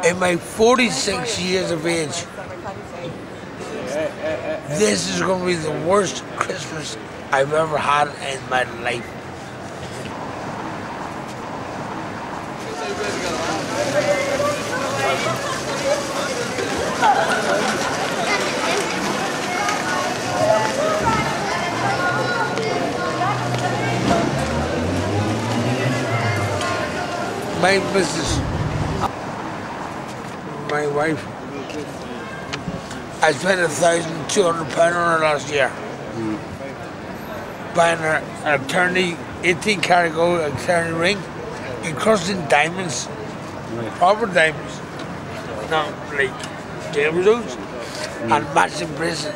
In my 46 years of age, this is going to be the worst Christmas I've ever had in my life. My missus, my wife, I spent £1,200 on her last year. Buying her an eternity, 18-karat gold eternity ring, encrusted diamonds, proper diamonds, not like James and matching bracelet.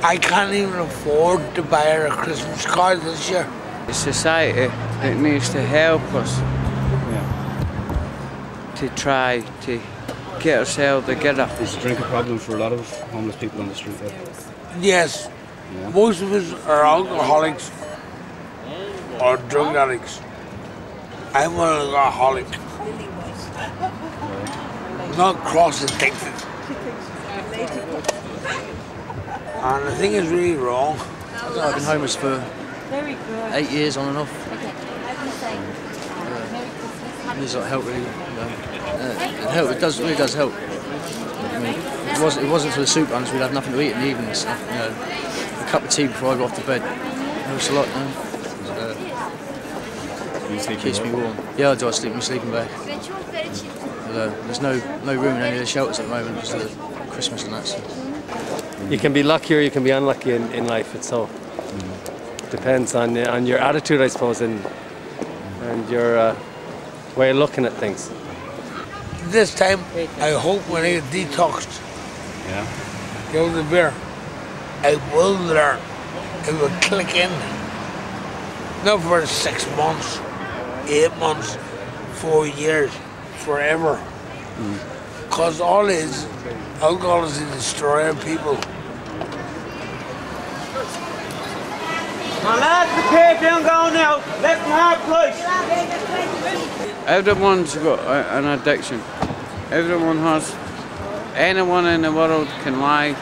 I can't even afford to buy her a Christmas card this year. The society that needs to help us to try to get ourselves together. Is the drinking problem for a lot of homeless people on the street? Yes. Yeah. Most of us are alcoholics or drug addicts. I'm an alcoholic. Not cross-addicted. And I think it's really wrong. I've been homeless for 8 years on and off. It does not help really. It helps. It really does help. I mean, if it wasn't for the soup runs, we'd have nothing to eat in the evening and stuff. You know, a cup of tea before I go off to bed helps a lot. Keeps me warm. Yeah, I do. I sleep in my sleeping bag. There's no room in any of the shelters at the moment because of Christmas and that. So. You can be lucky or you can be unlucky in life. It's so depends on your attitude, I suppose, and your way of looking at things. This time, I hope when I get detoxed, get out of the beer, I will learn. It will click in. Not for 6 months, 8 months, 4 years, forever. Because all is, alcohol is a destroyer of people. Now let the pavement go now, let them have place. Everyone's got an addiction. Everyone has. Anyone in the world can lie,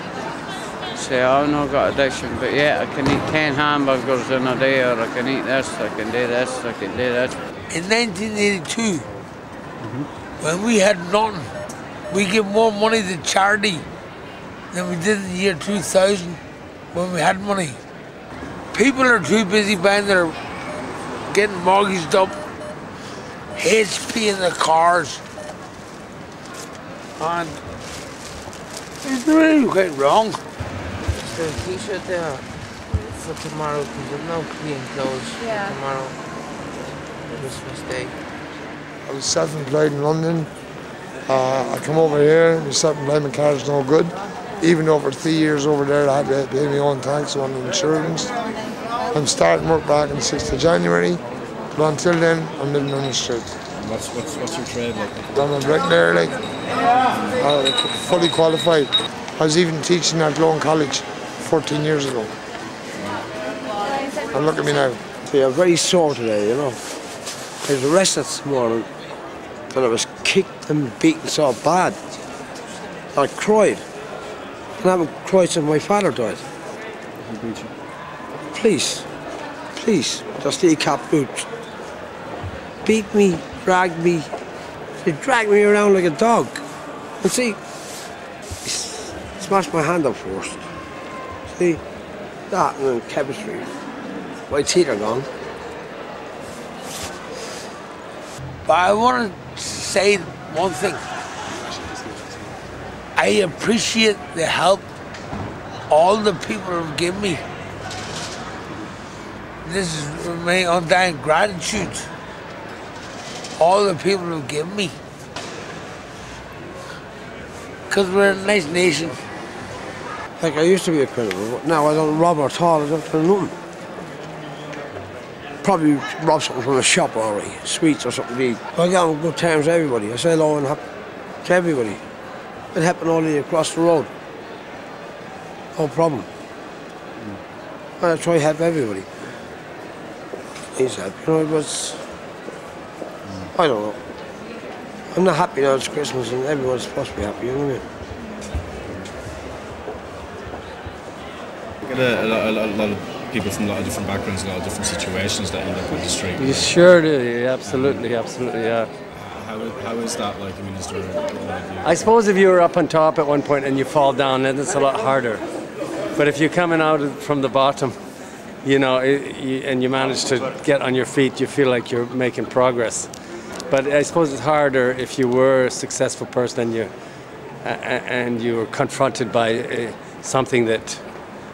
say, oh, I've not got addiction, but yeah, I can eat 10 hamburgers in a day, or I can eat this, I can do this, I can do that. In 1982, when we had nothing, we gave more money to charity than we did in the year 2000 when we had money. People are too busy getting mortgaged up, HP in their cars, and it's really quite wrong. There's a t-shirt there for tomorrow because there's no clean clothes for tomorrow. Christmas Day. I was self-employed in London. I come over here, the self-employment card is no good. Even over 3 years over there, I had to pay my own tax on insurance. I'm starting work back on the 6th of January, but until then, I'm living on the street. What's your trade like? I'm a bricklayer, fully qualified. I was even teaching at Lone College 14 years ago. And look at me now. See, I'm very sore today, you know. I was arrested this morning and I was kicked and beaten so bad. I cried. And I haven't cried since my father died. Who beat you? Please, just the cap boots. Beat me, dragged me. They dragged me around like a dog. And see, smashed my hand up first. See, that and then chemistry. My teeth are gone. But I want to say one thing. I appreciate the help all the people have given me. This is my undying gratitude. All the people have given me. Because we're a nice nation. Like I used to be a criminal, but now I don't rob at all, I don't do nothing. Probably rob something from a shop or sweets or something to eat. I get on good terms with everybody. I say hello and to everybody. It happened only across the road. No problem. And I try to help everybody. He's help, you know, it was... I don't know. I'm not happy now it's Christmas and everyone's supposed to be happy, you know what I mean? You get a lot of people from a lot of different backgrounds, a lot of different situations that end up on the street. You sure do, yeah, absolutely, yeah. How is that like? I mean, is there I suppose if you were up on top at one point and you fall down, then it's a lot harder. But if you're coming out from the bottom, you know, and you manage to get on your feet, you feel like you're making progress. But I suppose it's harder if you were a successful person and you were confronted by something that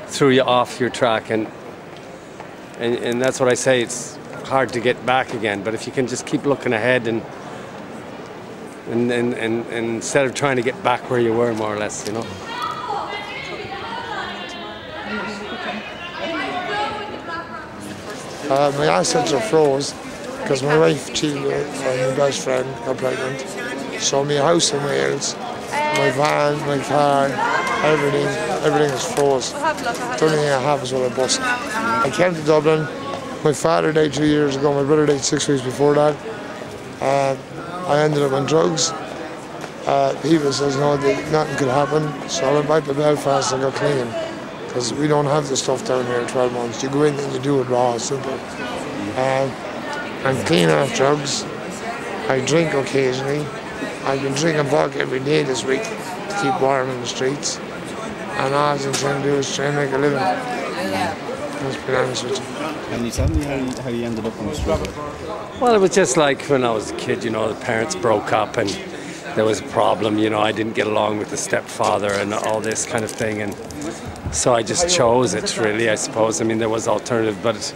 threw you off your track, and that's what I say, it's hard to get back again. But if you can just keep looking ahead and instead of trying to get back where you were, more or less, you know. My assets are froze because my wife cheated with my best friend, got pregnant. So my house in Wales, my van, my car, everything is froze. The only thing I have is what I bust. I came to Dublin. My father died 2 years ago. My brother died 6 weeks before that. I ended up on drugs. People says no, nothing could happen. So I went back to Belfast and got clean. Because we don't have the stuff down here in 12 months. You go in and you do it raw, simple. I'm clean off drugs. I drink occasionally. I've been drinking vodka every day this week to keep warm in the streets. And all I'm trying to do is try and make a living. Let's be honest with you. Can you tell me how you ended up on the street? Well, it was just like when I was a kid, you know, the parents broke up and there was a problem, you know, I didn't get along with the stepfather and all this kind of thing, and so I just chose it, really, I suppose. I mean, there was alternative, but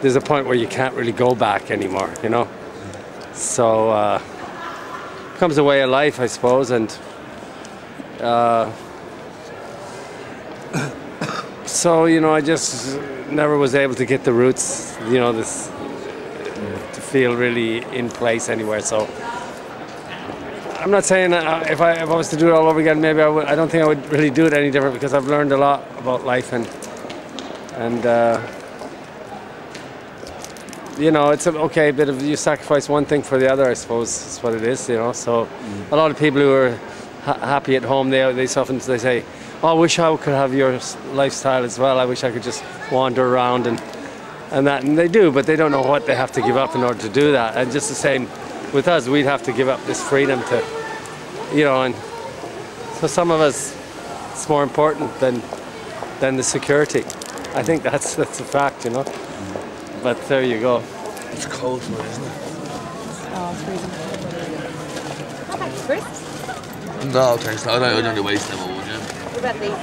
there's a point where you can't really go back anymore, you know. So it comes a way of life, I suppose, and so, you know, I just never was able to get the roots, you know, to feel really in place anywhere. So I'm not saying if I was to do it all over again, maybe I would. I don't think I would really do it any different, because I've learned a lot about life, and you know, it's okay. A bit of, you sacrifice one thing for the other, I suppose. That's what it is, you know. So a lot of people who are happy at home, they often say, "Oh, I wish I could have your lifestyle as well. I wish I could just wander around and that." And they do, but they don't know what they have to give up in order to do that. And just the same with us, we'd have to give up this freedom to, you know. And so some of us, it's more important than the security. I think that's a fact, you know. But there you go. It's cold for it, isn't it? Oh, it's freezing. Okay, Chris? No, thanks. I don't only waste them all, would you? What about these?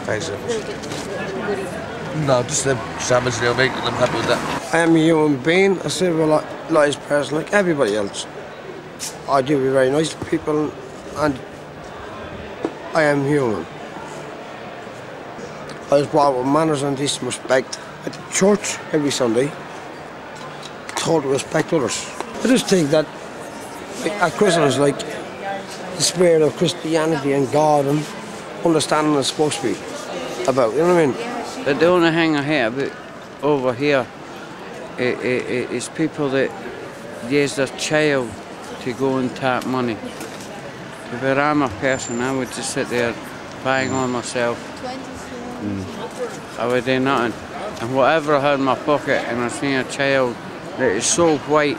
Thanks, sir. Goodies? No, just the sandwich they'll make, and I'm happy with that. I am a human being, a civilised person like everybody else. I do be very nice to people, and I am human. I was brought up with manners and decent respect at the church every Sunday, told to respect others. I just think that at Christmas, like, the spirit of Christianity and God and understanding is supposed to be about, you know what I mean? But the only thing I hear about over here is people that use their child to go and tap money. If I'm a person, I would just sit there buying on myself. I would do nothing. And whatever I had in my pocket, and I seen a child that is so white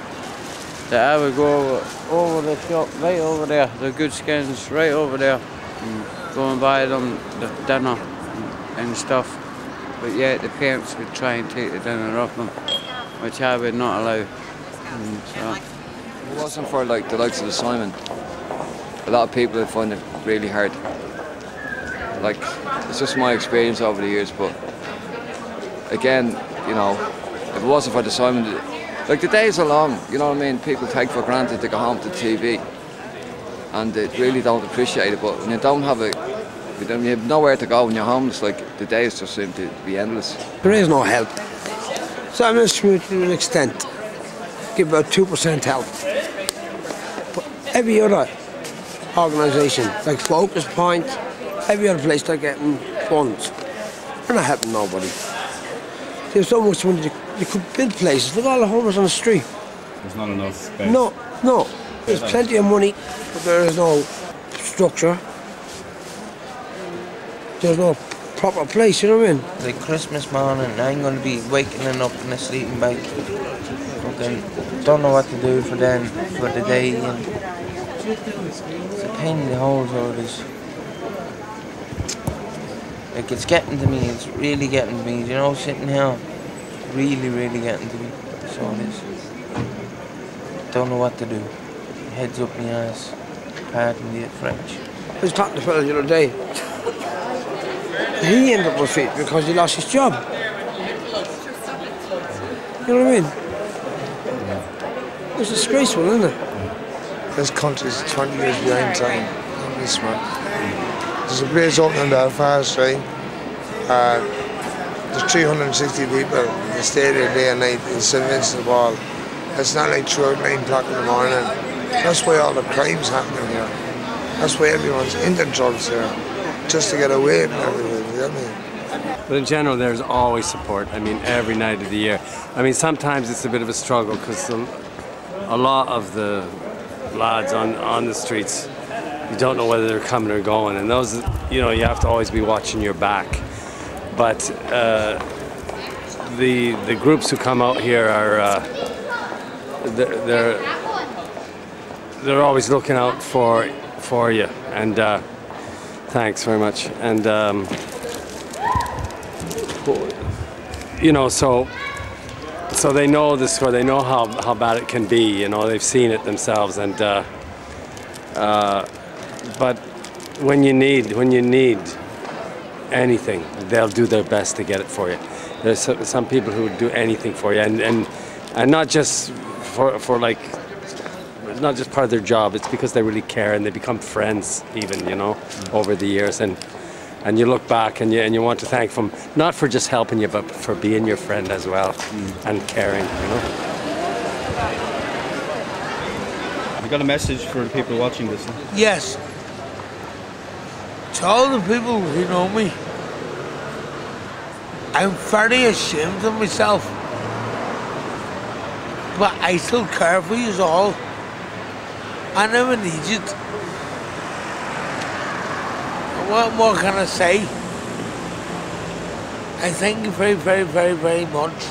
that I would go over the shop, right over there, the good skins, right over there, and go and buy them the dinner and stuff. But yet the parents would try and take the dinner off them, which I would not allow. So. If it wasn't for like the likes of the Simon, a lot of people would find it really hard. Like, it's just my experience over the years, but again, you know, if it wasn't for the Simon, like, the days are long, you know what I mean? People take for granted to go home to TV, and they really don't appreciate it. But when you don't have you have nowhere to go when you're homeless, like, the days just seem to be endless. There is no help. Simon Community, to an extent, give about 2% help. But every other organisation, like Focus Point, every other place, they're getting funds. They're not helping nobody. There's so much money You could build places. Look at all the homeless on the street. There's not enough space. No. There's plenty of money, but there is no structure. There's no proper place, you know what I mean? Like Christmas morning, I'm going to be waking up in a sleeping bag. Fucking don't know what to do for the day. And it's a pain in the holes, all this. Like, it's getting to me, it's really getting to me, you know, sitting here. Really, really getting to me. That's all it is. Don't know what to do. Heads up my ass. Pardon the French. I was talking to a fellow the other day. He ended up on feet because he lost his job. You know what I mean? It's disgraceful, isn't it? This country's 20 years behind time. This one. There's a place open in Belfast, right? There's 360 people. They stay there day and night in St. Vincent de Paul. It's not like 2 or 9 o'clock in the morning. That's why all the crime's happening here. That's why everyone's into drugs here, just to get away from everything, you know what I mean? But in general, there's always support. I mean, every night of the year. I mean, sometimes it's a bit of a struggle because a lot of the lads on the streets, you don't know whether they're coming or going, and those, you know, you have to always be watching your back. But the groups who come out here are they're always looking out for you, and thanks very much. And you know, so they know the score. They know how bad it can be. You know, they've seen it themselves. And but when you need anything, they'll do their best to get it for you. There's some people who would do anything for you, and not just for like, it's not just part of their job. It's because they really care, and they become friends even, you know, over the years. And you look back and you want to thank them, not for just helping you, but for being your friend as well, and caring, you know. You got a message for the people watching this? Yes. To all the people who know me, I'm very ashamed of myself, but I still care for you all. I never need it. What more can I say? I thank you very, very, very, very much.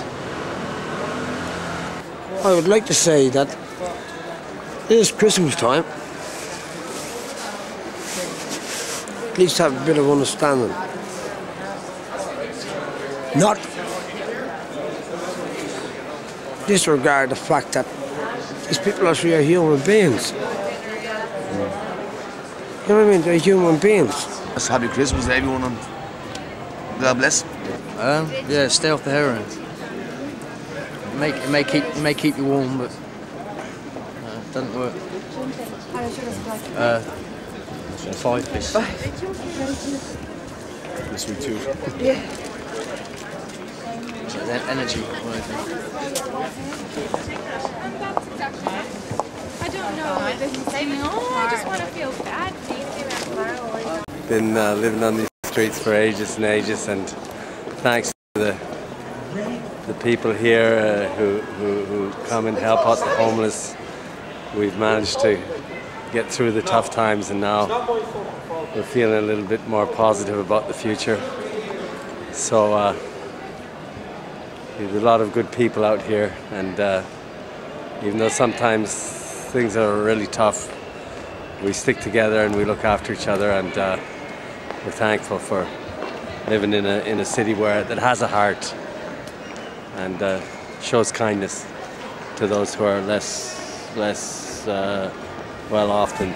I would like to say that it is Christmas time. At least have a bit of understanding. Not disregard the fact that these people are human beings. You know what I mean? They're human beings. Happy Christmas to everyone, and God bless. Yeah, stay off the heroin. It may keep you warm, but it doesn't work. 5 please. This week too. Yeah. So that energy. I don't know. I just want to feel bad. Been living on these streets for ages and ages, and thanks to the people here who come and help out the homeless, we've managed to get through the tough times, and now we're feeling a little bit more positive about the future. So there's a lot of good people out here, and even though sometimes things are really tough, we stick together and we look after each other, and we're thankful for living in a city that has a heart and shows kindness to those who are less well off than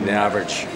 the average.